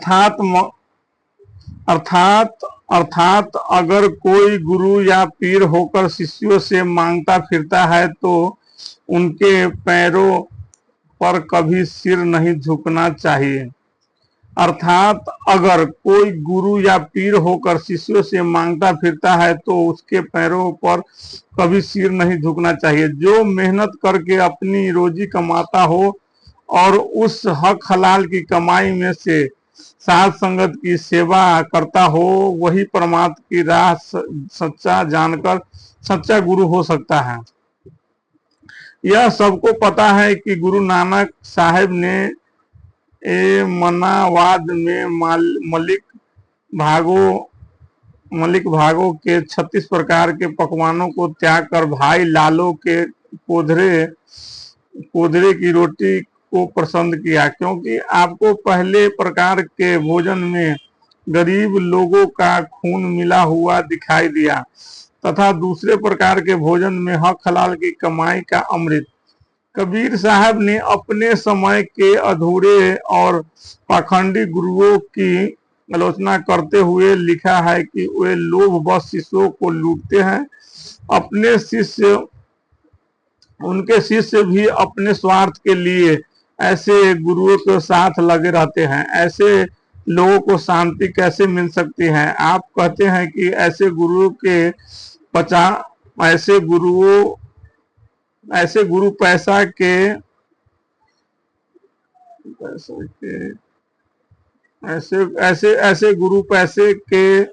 अर्थात अर्थात अर्थात अगर कोई गुरु या पीर होकर शिष्यों से मांगता फिरता है तो उनके पैरों पर कभी सिर नहीं झुकना चाहिए। अर्थात अगर कोई गुरु या पीर होकर शिष्यों से मांगता फिरता है तो उसके पैरों पर कभी सिर नहीं झुकना चाहिए। जो मेहनत करके अपनी रोजी कमाता हो और उस हक हलाल की कमाई में से साध संगत की सेवा करता हो, वही परमात्मा की राह सच्चा जानकर सच्चा गुरु हो सकता है। यह सबको पता है कि गुरु नानक साहेब ने मनावाद में मलिक भागों के 36 प्रकार के पकवानों को त्याग कर भाई लालो के कोधरे की रोटी को पसंद किया, क्योंकि आपको पहले प्रकार के भोजन में गरीब लोगों का खून मिला हुआ दिखाई दिया तथा दूसरे प्रकार के भोजन में हक हलाल की कमाई का अमृत। कबीर साहब ने अपने समय के अधूरे और पाखंडी गुरुओं की आलोचना करते हुए लिखा है कि वे लोभ बस शिष्यों को लूटते हैं। उनके शिष्य भी अपने स्वार्थ के लिए ऐसे गुरुओं के साथ लगे रहते हैं। ऐसे लोगों को शांति कैसे मिल सकती है? आप कहते हैं कि ऐसे गुरु पैसे के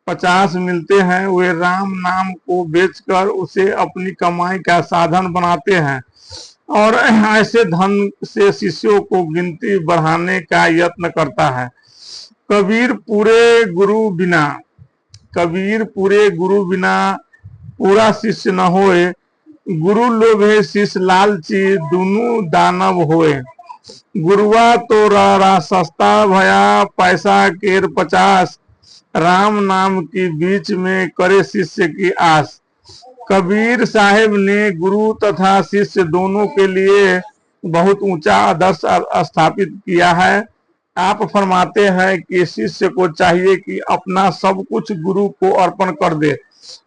50 मिलते हैं। वे राम नाम को बेचकर उसे अपनी कमाई का साधन बनाते हैं और ऐसे धन से शिष्यों को गिनती बढ़ाने का यत्न करता है। कबीर पूरे गुरु बिना पूरा शिष्य न होए। गुरु लोभे शिष्य लालची दुनु दानव होए। गुरुआ तो रा सस्ता भया पैसा केर 50, राम नाम की बीच में करे शिष्य की आस। कबीर साहेब ने गुरु तथा शिष्य दोनों के लिए बहुत ऊंचा आदर्श स्थापित किया है। आप फरमाते हैं कि शिष्य को चाहिए कि अपना सब कुछ गुरु को अर्पण कर दे,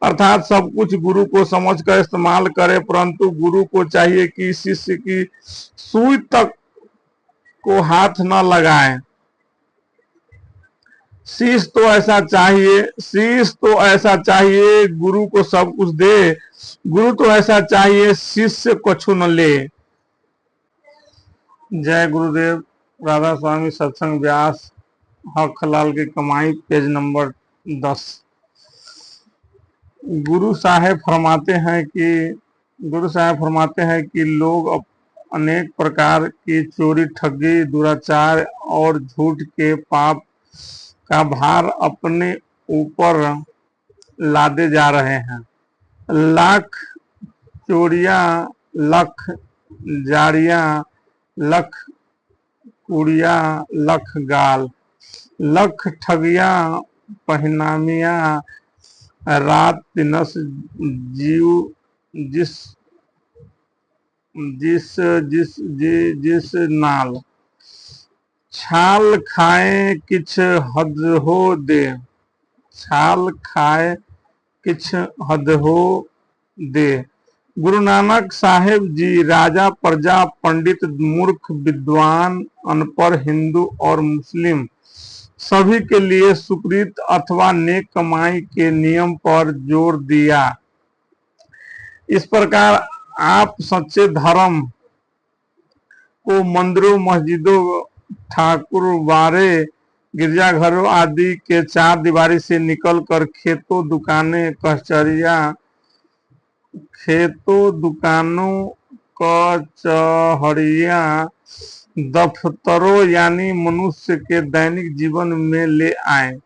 अर्थात सब कुछ गुरु को समझकर इस्तेमाल करे, परंतु गुरु को चाहिए कि शिष्य की सुई तक को हाथ न लगाए। शीश तो ऐसा चाहिए गुरु को सब कुछ दे, गुरु तो ऐसा चाहिए शिष्य कछु न ले। जय गुरुदेव। राधा स्वामी सत्संग व्यास, हक हलाल की कमाई, पेज नंबर 10। गुरु साहेब फरमाते हैं कि लोग अनेक प्रकार की चोरी, ठगी, दुराचार और झूठ के पाप का भार अपने ऊपर लादे जा रहे हैं। लाख चोरियां, लख जारियां, लख कुड़िया, लख गाल, लख ठगियां, पहनामियां, रात दिनस जीव जिस नाल। छाल खाए किछ हद हो दे। गुरु नानक साहेब जी राजा, प्रजा, पंडित, मूर्ख, विद्वान, अनपढ़, हिंदू और मुस्लिम सभी के लिए सुकृत अथवा नेक कमाई के नियम पर जोर दिया। इस प्रकार आप सच्चे धर्म को मंदिरों, मस्जिदों, ठाकुरबारे, गिरजाघरों आदि के चार दीवारी से निकलकर खेतों, दुकानों, कचहरियां, दफ्तरों यानी मनुष्य के दैनिक जीवन में ले आए।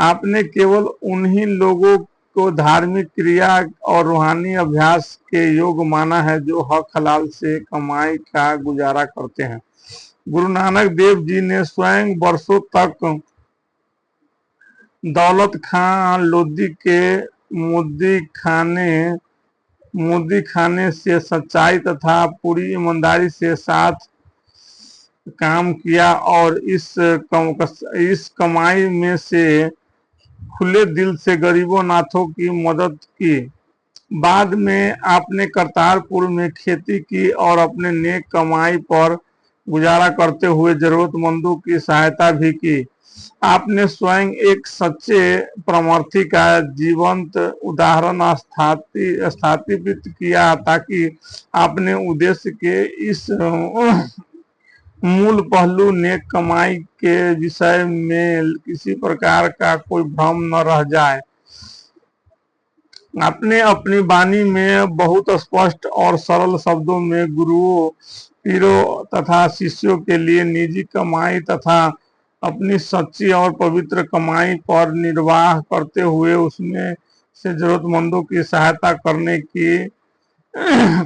आपने केवल उन्हीं लोगों को धार्मिक क्रिया और रूहानी अभ्यास के योग माना है जो हक हलाल से कमाई का गुजारा करते हैं। गुरु नानक देव जी ने स्वयं वर्षों तक दौलत खां लोधी के मोदी खाने से सच्चाई तथा पूरी ईमानदारी से साथ काम किया और इस कमाई में से खुले दिल से गरीबों नाथों की मदद की। बाद में आपने करतारपुर में खेती की और अपने नेक कमाई पर गुजारा करते हुए जरूरतमंदों की सहायता भी की। आपने स्वयं एक सच्चे परमार्थी का जीवंत उदाहरण स्थापित किया, ताकि आपने उद्देश्य के इस मूल पहलू नेक कमाई के विषय में किसी प्रकार का कोई भ्रम न रह जाए। आपने अपनी वाणी में बहुत स्पष्ट और सरल शब्दों में गुरुओं, पीरों तथा शिष्यों के लिए निजी कमाई तथा अपनी सच्ची और पवित्र कमाई पर निर्वाह करते हुए उसमें से जरूरतमंदों की सहायता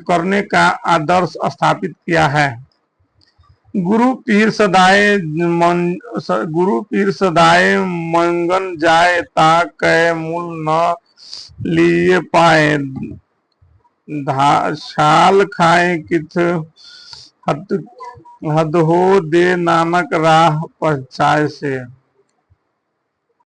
करने का आदर्श स्थापित किया है। गुरु पीर सदाए मंगन जाए, ता कै मूल न लिए पाए, छाल खाए किथ हद हो दे, नानक राह पहुँचाए से।